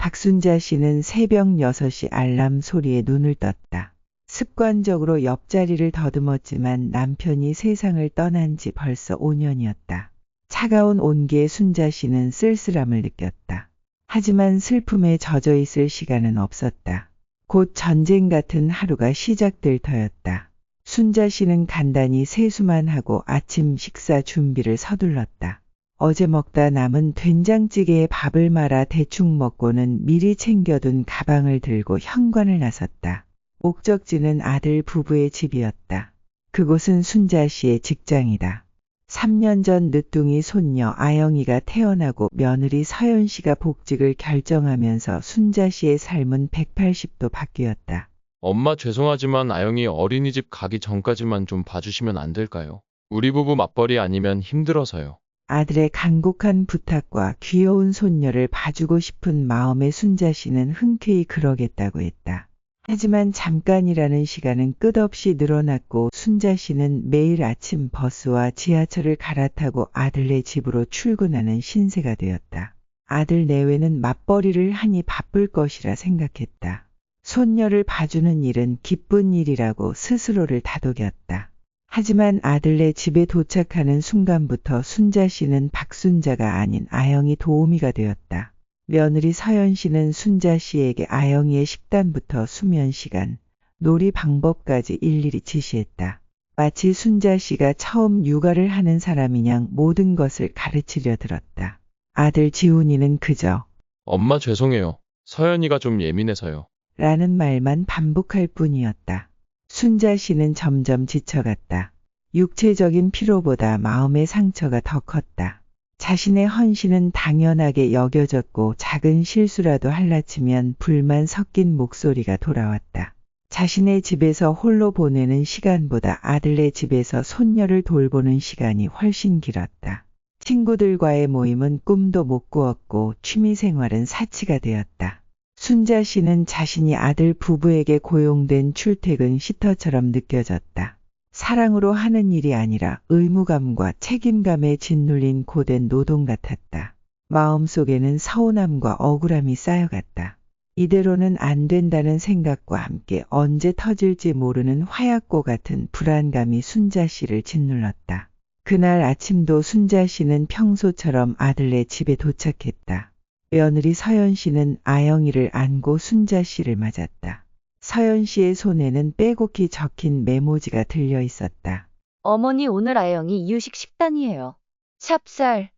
박순자 씨는 새벽 6시 알람 소리에 눈을 떴다. 습관적으로 옆자리를 더듬었지만 남편이 세상을 떠난 지 벌써 5년이었다. 차가운 온기에 순자 씨는 쓸쓸함을 느꼈다. 하지만 슬픔에 젖어 있을 시간은 없었다. 곧 전쟁 같은 하루가 시작될 터였다. 순자 씨는 간단히 세수만 하고 아침 식사 준비를 서둘렀다. 어제 먹다 남은 된장찌개에 밥을 말아 대충 먹고는 미리 챙겨둔 가방을 들고 현관을 나섰다. 목적지는 아들 부부의 집이었다. 그곳은 순자 씨의 직장이다. 3년 전 늦둥이 손녀 아영이가 태어나고 며느리 서연 씨가 복직을 결정하면서 순자 씨의 삶은 180도 바뀌었다. 엄마 죄송하지만 아영이 어린이집 가기 전까지만 좀 봐주시면 안 될까요? 우리 부부 맞벌이 아니면 힘들어서요. 아들의 간곡한 부탁과 귀여운 손녀를 봐주고 싶은 마음에 순자 씨는 흔쾌히 그러겠다고 했다. 하지만 잠깐이라는 시간은 끝없이 늘어났고 순자 씨는 매일 아침 버스와 지하철을 갈아타고 아들네 집으로 출근하는 신세가 되었다. 아들 내외는 맞벌이를 하니 바쁠 것이라 생각했다. 손녀를 봐주는 일은 기쁜 일이라고 스스로를 다독였다. 하지만 아들네 집에 도착하는 순간부터 순자 씨는 박순자가 아닌 아영이 도우미가 되었다. 며느리 서연 씨는 순자 씨에게 아영이의 식단부터 수면 시간, 놀이 방법까지 일일이 지시했다. 마치 순자 씨가 처음 육아를 하는 사람이냥 모든 것을 가르치려 들었다. 아들 지훈이는 그저 엄마 죄송해요. 서연이가 좀 예민해서요. 라는 말만 반복할 뿐이었다. 순자 씨는 점점 지쳐갔다. 육체적인 피로보다 마음의 상처가 더 컸다. 자신의 헌신은 당연하게 여겨졌고 작은 실수라도 할라치면 불만 섞인 목소리가 돌아왔다. 자신의 집에서 홀로 보내는 시간보다 아들네 집에서 손녀를 돌보는 시간이 훨씬 길었다. 친구들과의 모임은 꿈도 못 꾸었고 취미생활은 사치가 되었다. 순자 씨는 자신이 아들 부부에게 고용된 출퇴근 시터처럼 느껴졌다. 사랑으로 하는 일이 아니라 의무감과 책임감에 짓눌린 고된 노동 같았다. 마음속에는 서운함과 억울함이 쌓여갔다. 이대로는 안 된다는 생각과 함께 언제 터질지 모르는 화약고 같은 불안감이 순자 씨를 짓눌렀다. 그날 아침도 순자 씨는 평소처럼 아들네 집에 도착했다. 며느리 서연 씨는 아영이를 안고 순자 씨를 맞았다. 서연 씨의 손에는 빼곡히 적힌 메모지가 들려 있었다. 어머니 오늘 아영이 이유식 식단이에요. 찹쌀,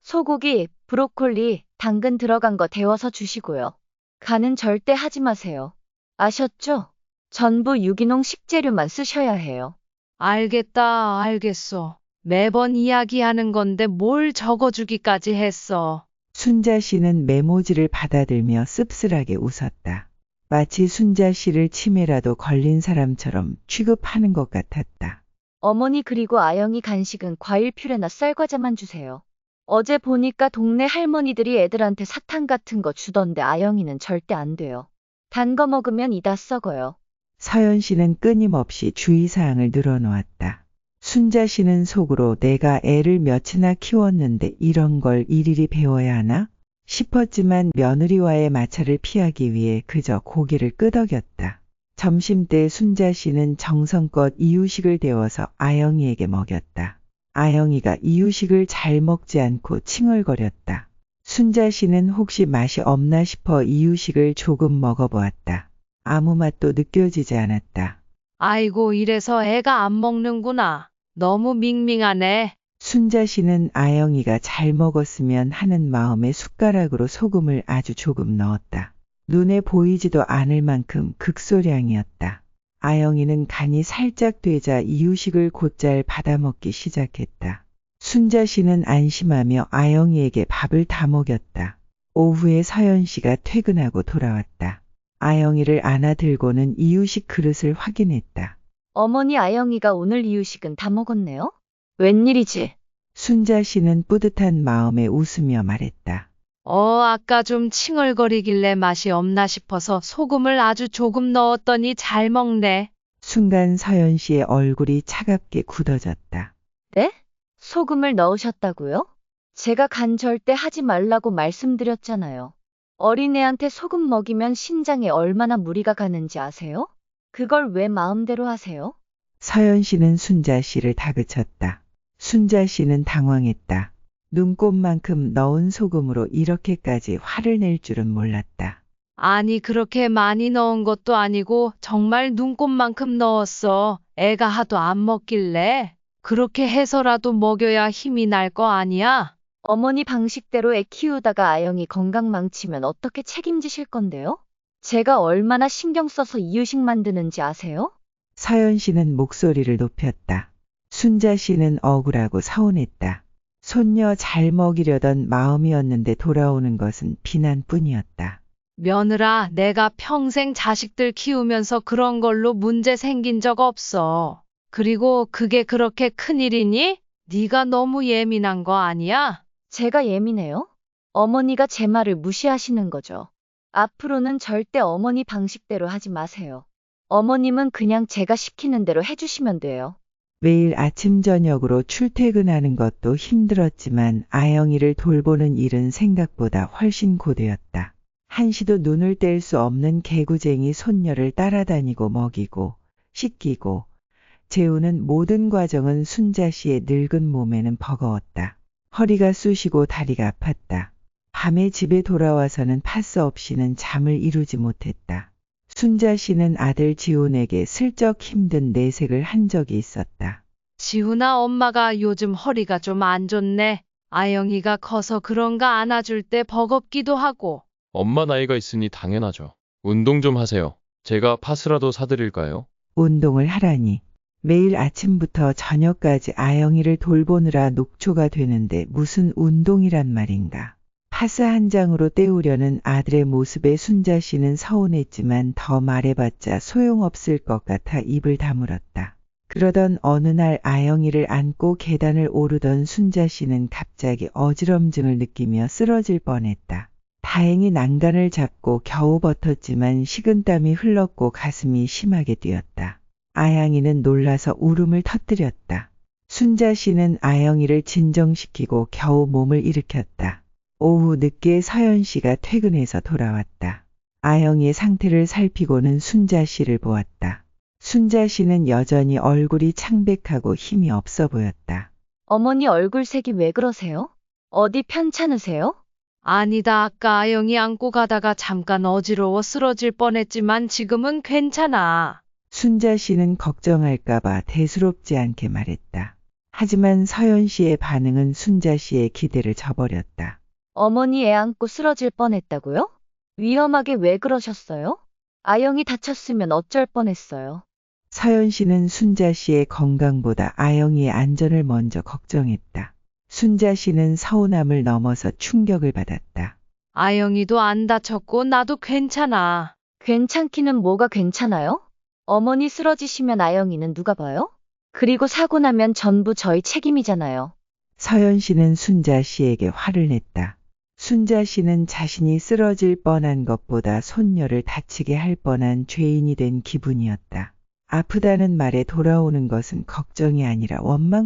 소고기, 브로콜리, 당근 들어간 거 데워서 주시고요. 간은 절대 하지 마세요. 아셨죠? 전부 유기농 식재료만 쓰셔야 해요. 알겠다, 알겠어. 매번 이야기하는 건데 뭘 적어주기까지 했어. 순자 씨는 메모지를 받아들며 씁쓸하게 웃었다. 마치 순자 씨를 치매라도 걸린 사람처럼 취급하는 것 같았다. 어머니 그리고 아영이 간식은 과일 퓨레나 쌀과자만 주세요. 어제 보니까 동네 할머니들이 애들한테 사탕 같은 거 주던데 아영이는 절대 안 돼요. 단 거 먹으면 이다 썩어요. 서연 씨는 끊임없이 주의사항을 늘어놓았다. 순자 씨는 속으로 내가 애를 몇이나 키웠는데 이런 걸 일일이 배워야 하나 싶었지만 며느리와의 마찰을 피하기 위해 그저 고개를 끄덕였다. 점심때 순자 씨는 정성껏 이유식을 데워서 아영이에게 먹였다. 아영이가 이유식을 잘 먹지 않고 칭얼거렸다. 순자 씨는 혹시 맛이 없나 싶어 이유식을 조금 먹어보았다. 아무 맛도 느껴지지 않았다. 아이고, 이래서 애가 안 먹는구나. 너무 밍밍하네. 순자 씨는 아영이가 잘 먹었으면 하는 마음에 숟가락으로 소금을 아주 조금 넣었다. 눈에 보이지도 않을 만큼 극소량이었다. 아영이는 간이 살짝 되자 이유식을 곧잘 받아먹기 시작했다. 순자 씨는 안심하며 아영이에게 밥을 다 먹였다. 오후에 서연 씨가 퇴근하고 돌아왔다. 아영이를 안아들고는 이유식 그릇을 확인했다. 어머니 아영이가 오늘 이유식은 다 먹었네요? 웬일이지? 순자 씨는 뿌듯한 마음에 웃으며 말했다. 아까 좀 칭얼거리길래 맛이 없나 싶어서 소금을 아주 조금 넣었더니 잘 먹네. 순간 서연 씨의 얼굴이 차갑게 굳어졌다. 네? 소금을 넣으셨다고요? 제가 간 절대 하지 말라고 말씀드렸잖아요. 어린애한테 소금 먹이면 신장에 얼마나 무리가 가는지 아세요? 그걸 왜 마음대로 하세요? 서연 씨는 순자 씨를 다그쳤다. 순자 씨는 당황했다. 눈곱만큼 넣은 소금으로 이렇게까지 화를 낼 줄은 몰랐다. 아니, 그렇게 많이 넣은 것도 아니고 정말 눈곱만큼 넣었어. 애가 하도 안 먹길래. 그렇게 해서라도 먹여야 힘이 날 거 아니야? 어머니 방식대로 애 키우다가 아영이 건강 망치면 어떻게 책임지실 건데요? 제가 얼마나 신경 써서 이유식 만드는지 아세요? 서연 씨는 목소리를 높였다. 순자 씨는 억울하고 서운했다. 손녀 잘 먹이려던 마음이었는데 돌아오는 것은 비난뿐이었다. 며느라, 내가 평생 자식들 키우면서 그런 걸로 문제 생긴 적 없어. 그리고 그게 그렇게 큰일이니? 네가 너무 예민한 거 아니야? 제가 예민해요? 어머니가 제 말을 무시하시는 거죠. 앞으로는 절대 어머니 방식대로 하지 마세요. 어머님은 그냥 제가 시키는 대로 해주시면 돼요. 매일 아침 저녁으로 출퇴근하는 것도 힘들었지만 아영이를 돌보는 일은 생각보다 훨씬 고되었다. 한시도 눈을 뗄 수 없는 개구쟁이 손녀를 따라다니고 먹이고 씻기고 재우는 모든 과정은 순자 씨의 늙은 몸에는 버거웠다. 허리가 쑤시고 다리가 아팠다. 밤에 집에 돌아와서는 파스 없이는 잠을 이루지 못했다. 순자 씨는 아들 지훈에게 슬쩍 힘든 내색을 한 적이 있었다. 지훈아, 엄마가 요즘 허리가 좀 안 좋네. 아영이가 커서 그런가 안아줄 때 버겁기도 하고. 엄마 나이가 있으니 당연하죠. 운동 좀 하세요. 제가 파스라도 사드릴까요? 운동을 하라니. 매일 아침부터 저녁까지 아영이를 돌보느라 녹초가 되는데 무슨 운동이란 말인가. 파스 한 장으로 때우려는 아들의 모습에 순자 씨는 서운했지만 더 말해봤자 소용없을 것 같아 입을 다물었다. 그러던 어느 날 아영이를 안고 계단을 오르던 순자 씨는 갑자기 어지럼증을 느끼며 쓰러질 뻔했다. 다행히 난간을 잡고 겨우 버텼지만 식은땀이 흘렀고 가슴이 심하게 뛰었다. 아영이는 놀라서 울음을 터뜨렸다. 순자 씨는 아영이를 진정시키고 겨우 몸을 일으켰다. 오후 늦게 서연 씨가 퇴근해서 돌아왔다. 아영이의 상태를 살피고는 순자 씨를 보았다. 순자 씨는 여전히 얼굴이 창백하고 힘이 없어 보였다. 어머니 얼굴색이 왜 그러세요? 어디 편찮으세요? 아니다, 아까 아영이 안고 가다가 잠깐 어지러워 쓰러질 뻔했지만 지금은 괜찮아. 순자 씨는 걱정할까봐 대수롭지 않게 말했다. 하지만 서연 씨의 반응은 순자 씨의 기대를 저버렸다. 어머니 애 안고 쓰러질 뻔했다고요? 위험하게 왜 그러셨어요? 아영이 다쳤으면 어쩔 뻔했어요. 서연 씨는 순자 씨의 건강보다 아영이의 안전을 먼저 걱정했다. 순자 씨는 서운함을 넘어서 충격을 받았다. 아영이도 안 다쳤고 나도 괜찮아. 괜찮기는 뭐가 괜찮아요? 어머니 쓰러지시면 아영이는 누가 봐요? 그리고 사고 나면 전부 저희 책임이잖아요. 서연 씨는 순자 씨에게 화를 냈다. 순자 씨는 자신이 쓰러질 뻔한 것보다 손녀를 다치게 할 뻔한 죄인이 된 기분이었다. 아프다는 말에 돌아오는 것은 걱정이 아니라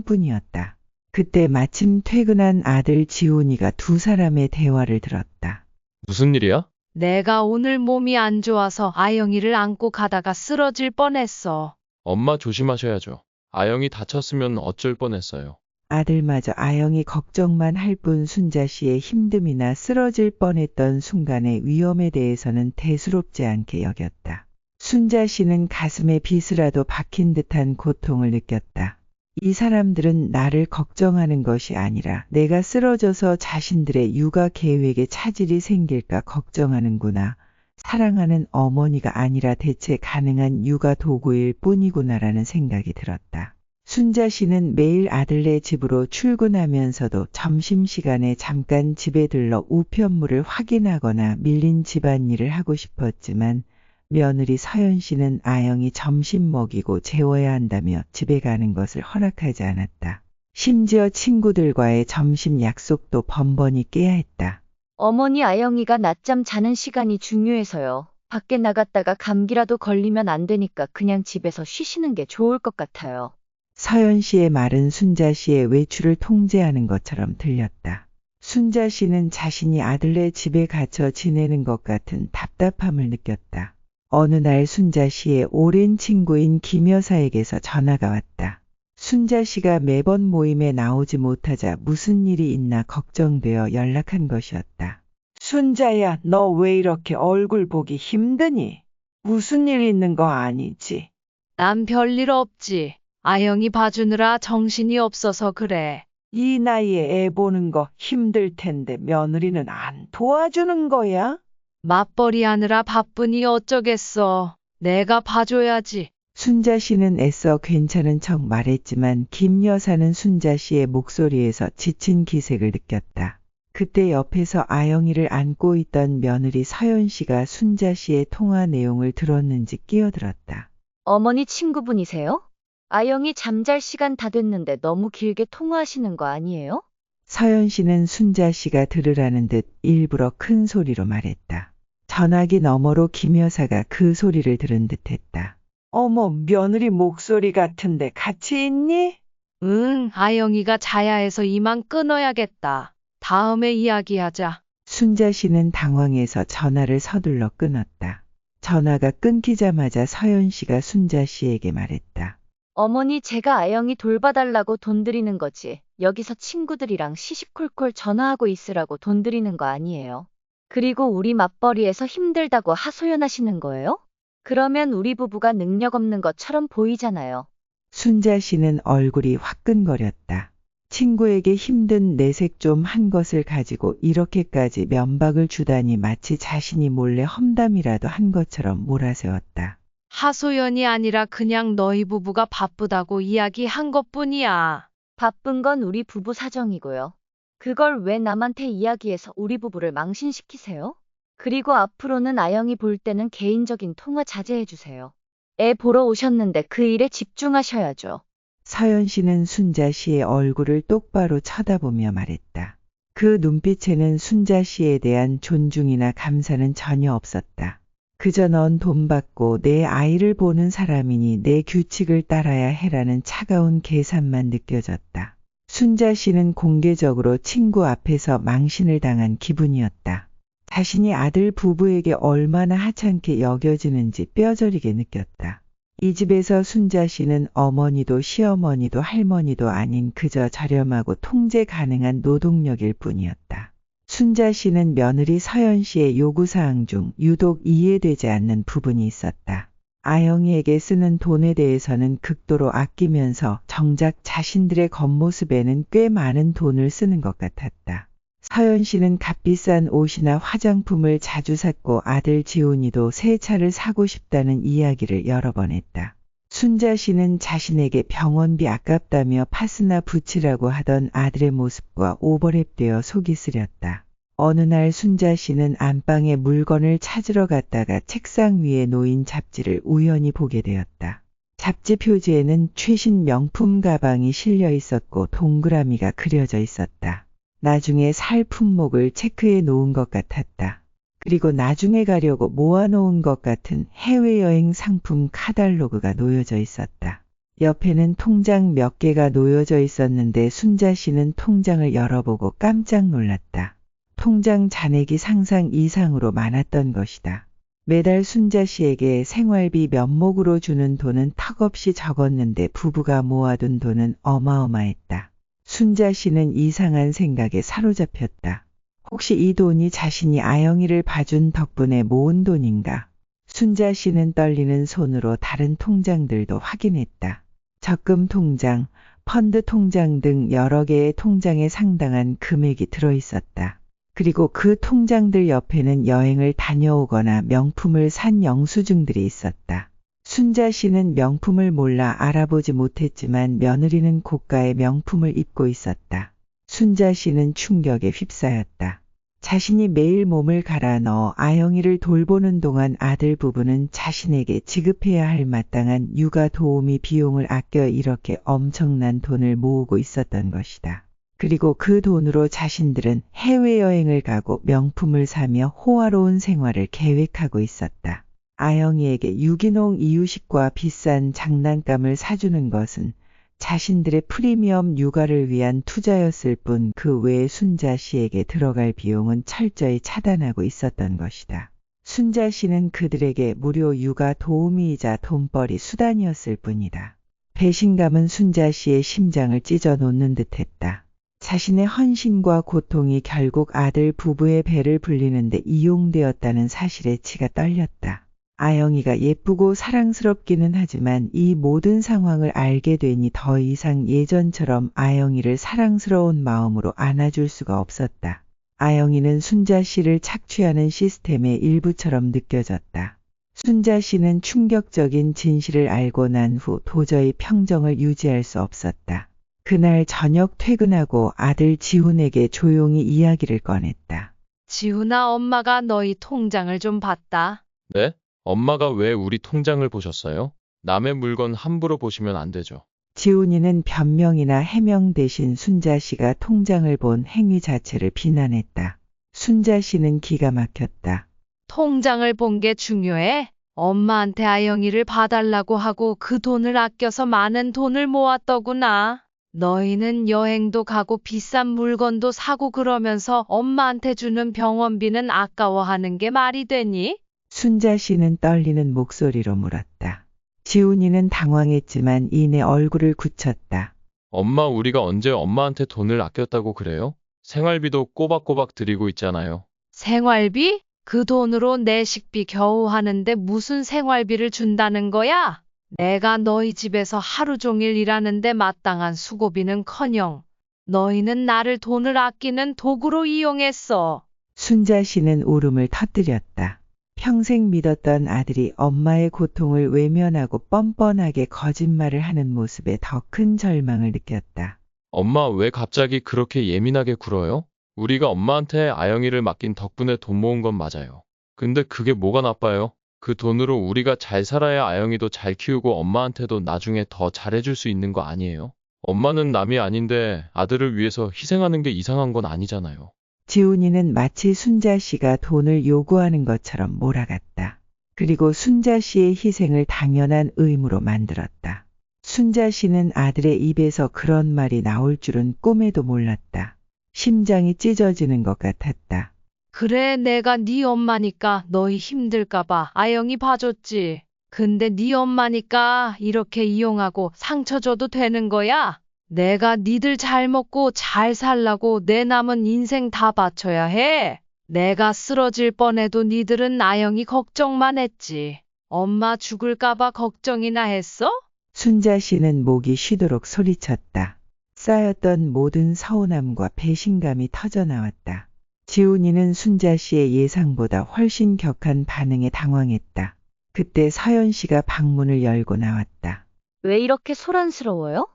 원망뿐이었다. 그때 마침 퇴근한 아들 지훈이가 두 사람의 대화를 들었다. 무슨 일이야? 내가 오늘 몸이 안 좋아서 아영이를 안고 가다가 쓰러질 뻔했어. 엄마 조심하셔야죠. 아영이 다쳤으면 어쩔 뻔했어요. 아들마저 아영이 걱정만 할 뿐 순자 씨의 힘듦이나 쓰러질 뻔했던 순간의 위험에 대해서는 대수롭지 않게 여겼다. 순자 씨는 가슴에 빗이라도 박힌 듯한 고통을 느꼈다. 이 사람들은 나를 걱정하는 것이 아니라 내가 쓰러져서 자신들의 육아 계획에 차질이 생길까 걱정하는구나. 사랑하는 어머니가 아니라 대체 가능한 육아 도구일 뿐이구나라는 생각이 들었다. 순자 씨는 매일 아들네 집으로 출근하면서도 점심시간에 잠깐 집에 들러 우편물을 확인하거나 밀린 집안일을 하고 싶었지만 며느리 서연 씨는 아영이 점심 먹이고 재워야 한다며 집에 가는 것을 허락하지 않았다. 심지어 친구들과의 점심 약속도 번번이 깨야 했다. 어머니 아영이가 낮잠 자는 시간이 중요해서요. 밖에 나갔다가 감기라도 걸리면 안 되니까 그냥 집에서 쉬시는 게 좋을 것 같아요. 서연 씨의 말은 순자 씨의 외출을 통제하는 것처럼 들렸다. 순자 씨는 자신이 아들네 집에 갇혀 지내는 것 같은 답답함을 느꼈다. 어느 날 순자 씨의 오랜 친구인 김 여사에게서 전화가 왔다. 순자 씨가 매번 모임에 나오지 못하자 무슨 일이 있나 걱정되어 연락한 것이었다. 순자야, 너 왜 이렇게 얼굴 보기 힘드니? 무슨 일 있는 거 아니지? 난 별일 없지. 아영이 봐주느라 정신이 없어서 그래. 이 나이에 애 보는 거 힘들 텐데 며느리는 안 도와주는 거야? 맞벌이 하느라 바쁘니 어쩌겠어. 내가 봐줘야지. 순자 씨는 애써 괜찮은 척 말했지만 김 여사는 순자 씨의 목소리에서 지친 기색을 느꼈다. 그때 옆에서 아영이를 안고 있던 며느리 서연 씨가 순자 씨의 통화 내용을 들었는지 끼어들었다. 어머니 친구분이세요? 아영이 잠잘 시간 다 됐는데 너무 길게 통화하시는 거 아니에요? 서연 씨는 순자 씨가 들으라는 듯 일부러 큰 소리로 말했다. 전화기 너머로 김 여사가 그 소리를 들은 듯했다. 어머, 며느리 목소리 같은데 같이 있니? 응, 아영이가 자야 해서 이만 끊어야겠다. 다음에 이야기하자. 순자 씨는 당황해서 전화를 서둘러 끊었다. 전화가 끊기자마자 서연 씨가 순자 씨에게 말했다. 어머니 제가 아영이 돌봐달라고 돈 드리는 거지. 여기서 친구들이랑 시시콜콜 전화하고 있으라고 돈 드리는 거 아니에요. 그리고 우리 맞벌이에서 힘들다고 하소연하시는 거예요? 그러면 우리 부부가 능력 없는 것처럼 보이잖아요. 순자 씨는 얼굴이 화끈거렸다. 친구에게 힘든 내색 좀 한 것을 가지고 이렇게까지 면박을 주다니 마치 자신이 몰래 험담이라도 한 것처럼 몰아세웠다. 하소연이 아니라 그냥 너희 부부가 바쁘다고 이야기한 것뿐이야. 바쁜 건 우리 부부 사정이고요. 그걸 왜 남한테 이야기해서 우리 부부를 망신시키세요? 그리고 앞으로는 아영이 볼 때는 개인적인 통화 자제해주세요. 애 보러 오셨는데 그 일에 집중하셔야죠. 서연 씨는 순자 씨의 얼굴을 똑바로 쳐다보며 말했다. 그 눈빛에는 순자 씨에 대한 존중이나 감사는 전혀 없었다. 그저 넌 돈 받고 내 아이를 보는 사람이니 내 규칙을 따라야 해라는 차가운 계산만 느껴졌다. 순자 씨는 공개적으로 친구 앞에서 망신을 당한 기분이었다. 자신이 아들 부부에게 얼마나 하찮게 여겨지는지 뼈저리게 느꼈다. 이 집에서 순자 씨는 어머니도 시어머니도 할머니도 아닌 그저 저렴하고 통제 가능한 노동력일 뿐이었다. 순자 씨는 며느리 서연 씨의 요구사항 중 유독 이해되지 않는 부분이 있었다. 아영이에게 쓰는 돈에 대해서는 극도로 아끼면서 정작 자신들의 겉모습에는 꽤 많은 돈을 쓰는 것 같았다. 서연 씨는 값비싼 옷이나 화장품을 자주 샀고 아들 지훈이도 새 차를 사고 싶다는 이야기를 여러 번 했다. 순자 씨는 자신에게 병원비 아깝다며 파스나 붙이라고 하던 아들의 모습과 오버랩되어 속이 쓰렸다. 어느 날 순자 씨는 안방에 물건을 찾으러 갔다가 책상 위에 놓인 잡지를 우연히 보게 되었다. 잡지 표지에는 최신 명품 가방이 실려 있었고 동그라미가 그려져 있었다. 나중에 살 품목을 체크해 놓은 것 같았다. 그리고 나중에 가려고 모아놓은 것 같은 해외여행 상품 카탈로그가 놓여져 있었다. 옆에는 통장 몇 개가 놓여져 있었는데 순자 씨는 통장을 열어보고 깜짝 놀랐다. 통장 잔액이 상상 이상으로 많았던 것이다. 매달 순자 씨에게 생활비 면목으로 주는 돈은 턱없이 적었는데 부부가 모아둔 돈은 어마어마했다. 순자 씨는 이상한 생각에 사로잡혔다. 혹시 이 돈이 자신이 아영이를 봐준 덕분에 모은 돈인가? 순자 씨는 떨리는 손으로 다른 통장들도 확인했다. 적금 통장, 펀드 통장 등 여러 개의 통장에 상당한 금액이 들어있었다. 그리고 그 통장들 옆에는 여행을 다녀오거나 명품을 산 영수증들이 있었다. 순자 씨는 명품을 몰라 알아보지 못했지만 며느리는 고가의 명품을 입고 있었다. 순자 씨는 충격에 휩싸였다. 자신이 매일 몸을 갈아 넣어 아영이를 돌보는 동안 아들 부부는 자신에게 지급해야 할 마땅한 육아 도우미 비용을 아껴 이렇게 엄청난 돈을 모으고 있었던 것이다. 그리고 그 돈으로 자신들은 해외여행을 가고 명품을 사며 호화로운 생활을 계획하고 있었다. 아영이에게 유기농 이유식과 비싼 장난감을 사주는 것은 자신들의 프리미엄 육아를 위한 투자였을 뿐 그 외에 순자 씨에게 들어갈 비용은 철저히 차단하고 있었던 것이다. 순자 씨는 그들에게 무료 육아 도우미이자 돈벌이 수단이었을 뿐이다. 배신감은 순자 씨의 심장을 찢어 놓는 듯했다. 자신의 헌신과 고통이 결국 아들 부부의 배를 불리는데 이용되었다는 사실에 치가 떨렸다. 아영이가 예쁘고 사랑스럽기는 하지만 이 모든 상황을 알게 되니 더 이상 예전처럼 아영이를 사랑스러운 마음으로 안아줄 수가 없었다. 아영이는 순자 씨를 착취하는 시스템의 일부처럼 느껴졌다. 순자 씨는 충격적인 진실을 알고 난 후 도저히 평정을 유지할 수 없었다. 그날 저녁 퇴근하고 아들 지훈에게 조용히 이야기를 꺼냈다. 지훈아, 엄마가 너희 통장을 좀 봤다. 네? 엄마가 왜 우리 통장을 보셨어요? 남의 물건 함부로 보시면 안 되죠. 지훈이는 변명이나 해명 대신 순자 씨가 통장을 본 행위 자체를 비난했다. 순자 씨는 기가 막혔다. 통장을 본 게 중요해? 엄마한테 아영이를 봐달라고 하고 그 돈을 아껴서 많은 돈을 모았더구나. 너희는 여행도 가고 비싼 물건도 사고 그러면서 엄마한테 주는 병원비는 아까워하는 게 말이 되니? 순자 씨는 떨리는 목소리로 물었다. 지훈이는 당황했지만 이내 얼굴을 굳혔다. 엄마, 우리가 언제 엄마한테 돈을 아꼈다고 그래요? 생활비도 꼬박꼬박 드리고 있잖아요. 생활비? 그 돈으로 내 식비 겨우 하는데 무슨 생활비를 준다는 거야? 내가 너희 집에서 하루 종일 일하는데 마땅한 수고비는커녕 너희는 나를 돈을 아끼는 도구로 이용했어. 순자 씨는 울음을 터뜨렸다. 평생 믿었던 아들이 엄마의 고통을 외면하고 뻔뻔하게 거짓말을 하는 모습에 더 큰 절망을 느꼈다. 엄마, 왜 갑자기 그렇게 예민하게 굴어요? 우리가 엄마한테 아영이를 맡긴 덕분에 돈 모은 건 맞아요. 근데 그게 뭐가 나빠요? 그 돈으로 우리가 잘 살아야 아영이도 잘 키우고 엄마한테도 나중에 더 잘해줄 수 있는 거 아니에요? 엄마는 남이 아닌데 아들을 위해서 희생하는 게 이상한 건 아니잖아요. 지훈이는 마치 순자 씨가 돈을 요구하는 것처럼 몰아갔다. 그리고 순자 씨의 희생을 당연한 의무로 만들었다. 순자 씨는 아들의 입에서 그런 말이 나올 줄은 꿈에도 몰랐다. 심장이 찢어지는 것 같았다. 그래, 내가 네 엄마니까 너희 힘들까봐 아영이 봐줬지. 근데 네 엄마니까 이렇게 이용하고 상처 줘도 되는 거야? 내가 니들 잘 먹고 잘 살라고 내 남은 인생 다 바쳐야 해. 내가 쓰러질 뻔해도 니들은 아영이 걱정만 했지. 엄마 죽을까봐 걱정이나 했어? 순자 씨는 목이 쉬도록 소리쳤다. 쌓였던 모든 서운함과 배신감이 터져나왔다. 지훈이는 순자 씨의 예상보다 훨씬 격한 반응에 당황했다. 그때 서연 씨가 방문을 열고 나왔다. 왜 이렇게 소란스러워요?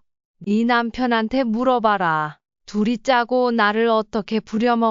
네 남편한테 물어봐라. 둘이 짜고 나를 어떻게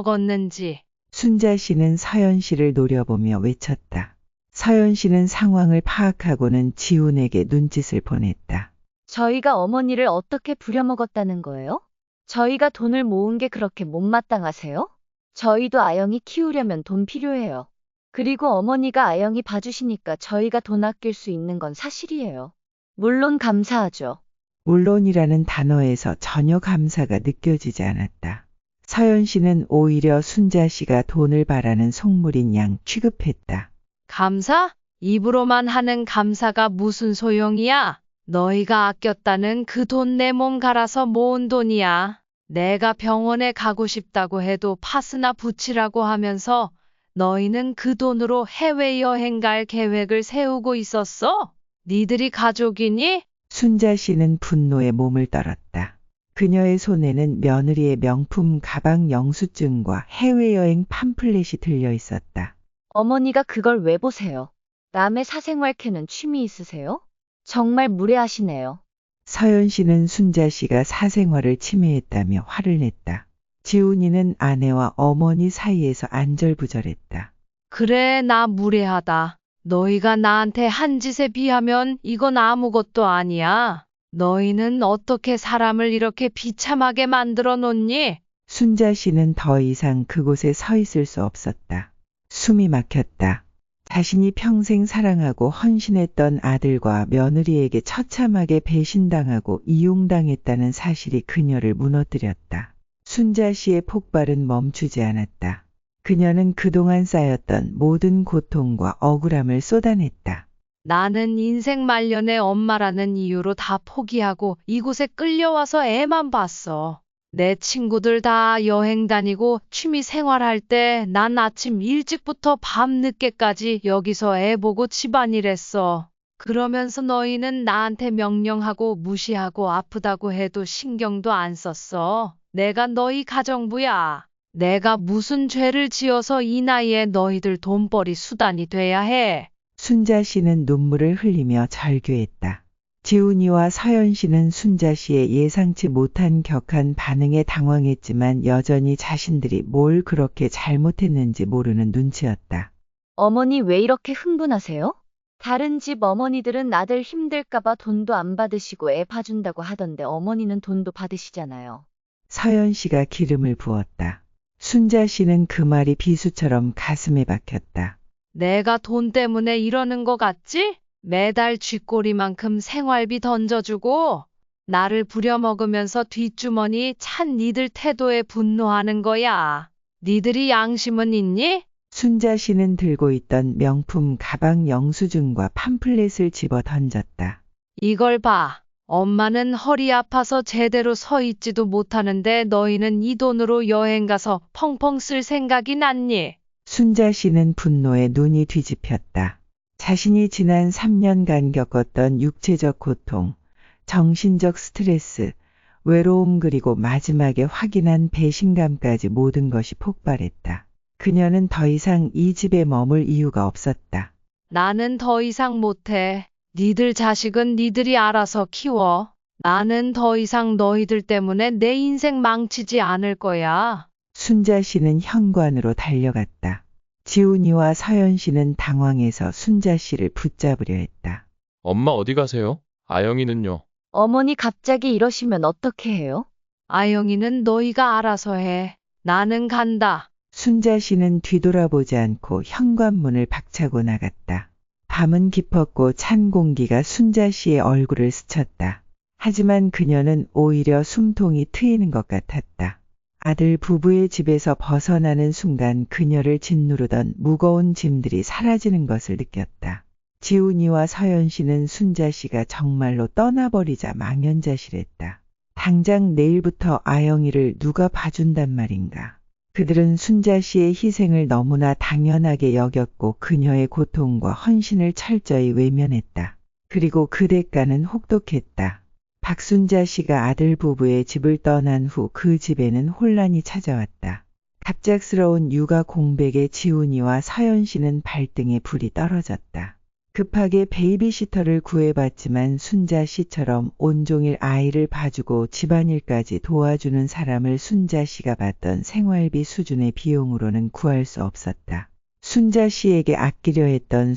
부려먹었는지. 순자 씨는 서연 씨를 노려보며 외쳤다. 서연 씨는 상황을 파악하고는 지훈에게 눈짓을 보냈다. 저희가 어머니를 어떻게 부려먹었다는 거예요? 저희가 돈을 모은 게 그렇게 못마땅하세요? 저희도 아영이 키우려면 돈 필요해요. 그리고 어머니가 아영이 봐주시니까 저희가 돈 아낄 수 있는 건 사실이에요. 물론 감사하죠. 물론이라는 단어에서 전혀 감사가 느껴지지 않았다. 서연 씨는 오히려 순자 씨가 돈을 바라는 속물인 양 취급했다. 감사? 입으로만 하는 감사가 무슨 소용이야? 너희가 아꼈다는 그 돈 내 몸 갈아서 모은 돈이야. 내가 병원에 가고 싶다고 해도 파스나 붙이라고 하면서 너희는 그 돈으로 해외여행 갈 계획을 세우고 있었어? 니들이 가족이니? 순자 씨는 분노에 몸을 떨었다. 그녀의 손에는 며느리의 명품 가방 영수증과 해외여행 팜플렛이 들려 있었다. 어머니가 그걸 왜 보세요? 남의 사생활 캐는 취미 있으세요? 정말 무례하시네요. 서연 씨는 순자 씨가 사생활을 침해했다며 화를 냈다. 지훈이는 아내와 어머니 사이에서 안절부절했다. 그래, 나 무례하다. 너희가 나한테 한 짓에 비하면 이건 아무것도 아니야. 너희는 어떻게 사람을 이렇게 비참하게 만들어 놓니? 순자 씨는 더 이상 그곳에 서 있을 수 없었다. 숨이 막혔다. 자신이 평생 사랑하고 헌신했던 아들과 며느리에게 처참하게 배신당하고 이용당했다는 사실이 그녀를 무너뜨렸다. 순자 씨의 폭발은 멈추지 않았다. 그녀는 그동안 쌓였던 모든 고통과 억울함을 쏟아냈다. 나는 인생 말년에 엄마라는 이유로 다 포기하고 이곳에 끌려와서 애만 봤어. 내 친구들 다 여행 다니고 취미 생활할 때 난 아침 일찍부터 밤 늦게까지 여기서 애 보고 집안일 했어. 그러면서 너희는 나한테 명령하고 무시하고 아프다고 해도 신경도 안 썼어. 내가 너희 가정부야. 내가 무슨 죄를 지어서 이 나이에 너희들 돈벌이 수단이 돼야 해. 순자 씨는 눈물을 흘리며 절규했다. 지훈이와 서연 씨는 순자 씨의 예상치 못한 격한 반응에 당황했지만 여전히 자신들이 뭘 그렇게 잘못했는지 모르는 눈치였다. 어머니 왜 이렇게 흥분하세요? 다른 집 어머니들은 아들 힘들까봐 돈도 안 받으시고 애 봐준다고 하던데 어머니는 돈도 받으시잖아요. 서연 씨가 기름을 부었다. 순자 씨는 그 말이 비수처럼 가슴에 박혔다. 내가 돈 때문에 이러는 거 같지? 매달 쥐꼬리만큼 생활비 던져주고 나를 부려먹으면서 뒷주머니 찬 니들 태도에 분노하는 거야. 니들이 양심은 있니? 순자 씨는 들고 있던 명품 가방 영수증과 팜플렛을 집어 던졌다. 이걸 봐. 엄마는 허리 아파서 제대로 서 있지도 못하는데 너희는 이 돈으로 여행 가서 펑펑 쓸 생각이 났니? 순자 씨는 분노에 눈이 뒤집혔다. 자신이 지난 3년간 겪었던 육체적 고통, 정신적 스트레스, 외로움 그리고 마지막에 확인한 배신감까지 모든 것이 폭발했다. 그녀는 더 이상 이 집에 머물 이유가 없었다. 나는 더 이상 못해. 니들 자식은 니들이 알아서 키워. 나는 더 이상 너희들 때문에 내 인생 망치지 않을 거야. 순자 씨는 현관으로 달려갔다. 지훈이와 서연 씨는 당황해서 순자 씨를 붙잡으려 했다. 엄마 어디 가세요? 아영이는요? 어머니 갑자기 이러시면 어떻게 해요? 아영이는 너희가 알아서 해. 나는 간다. 순자 씨는 뒤돌아보지 않고 현관문을 박차고 나갔다. 밤은 깊었고 찬 공기가 순자 씨의 얼굴을 스쳤다. 하지만 그녀는 오히려 숨통이 트이는 것 같았다. 아들 부부의 집에서 벗어나는 순간 그녀를 짓누르던 무거운 짐들이 사라지는 것을 느꼈다. 지훈이와 서연 씨는 순자 씨가 정말로 떠나버리자 망연자실했다. 당장 내일부터 아영이를 누가 봐준단 말인가. 그들은 순자 씨의 희생을 너무나 당연하게 여겼고 그녀의 고통과 헌신을 철저히 외면했다. 그리고 그 대가는 혹독했다. 박순자 씨가 아들 부부의 집을 떠난 후 그 집에는 혼란이 찾아왔다. 갑작스러운 육아 공백에 지훈이와 서연 씨는 발등에 불이 떨어졌다. 급하게 베이비시터를 구해봤지만 순자 씨처럼 온종일 아이를 봐주고 집안일까지 도와주는 사람을 순자 씨가 받던 생활비 수준의 비용으로는 구할 수 없었다. 순자 씨에게 아끼려 했던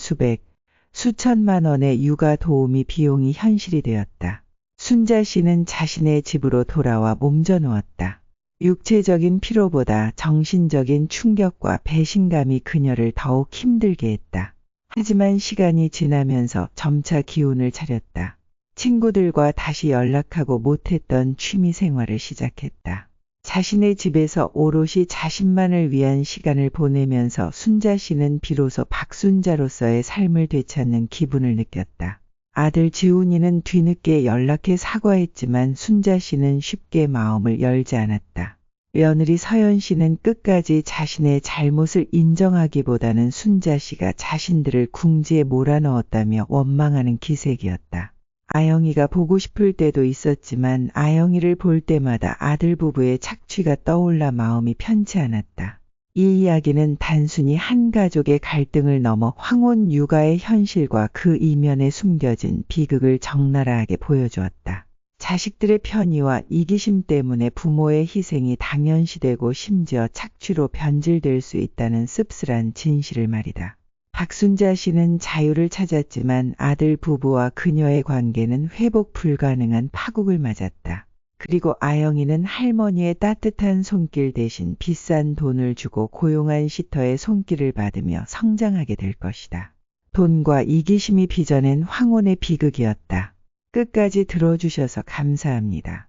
수천만 원의 육아 도우미 비용이 현실이 되었다. 순자 씨는 자신의 집으로 돌아와 몸져누웠다. 육체적인 피로보다 정신적인 충격과 배신감이 그녀를 더욱 힘들게 했다. 하지만 시간이 지나면서 점차 기운을 차렸다. 친구들과 다시 연락하고 못했던 취미 생활을 시작했다. 자신의 집에서 오롯이 자신만을 위한 시간을 보내면서 순자 씨는 비로소 박순자로서의 삶을 되찾는 기분을 느꼈다. 아들 지훈이는 뒤늦게 연락해 사과했지만 순자 씨는 쉽게 마음을 열지 않았다. 며느리 서연 씨는 끝까지 자신의 잘못을 인정하기보다는 순자 씨가 자신들을 궁지에 몰아넣었다며 원망하는 기색이었다. 아영이가 보고 싶을 때도 있었지만 아영이를 볼 때마다 아들 부부의 착취가 떠올라 마음이 편치 않았다. 이 이야기는 단순히 한 가족의 갈등을 넘어 황혼 육아의 현실과 그 이면에 숨겨진 비극을 적나라하게 보여주었다. 자식들의 편의와 이기심 때문에 부모의 희생이 당연시되고 심지어 착취로 변질될 수 있다는 씁쓸한 진실을 말이다. 박순자 씨는 자유를 찾았지만 아들 부부와 그녀의 관계는 회복 불가능한 파국을 맞았다. 그리고 아영이는 할머니의 따뜻한 손길 대신 비싼 돈을 주고 고용한 시터의 손길을 받으며 성장하게 될 것이다. 돈과 이기심이 빚어낸 황혼의 비극이었다. 끝까지 들어주셔서 감사합니다.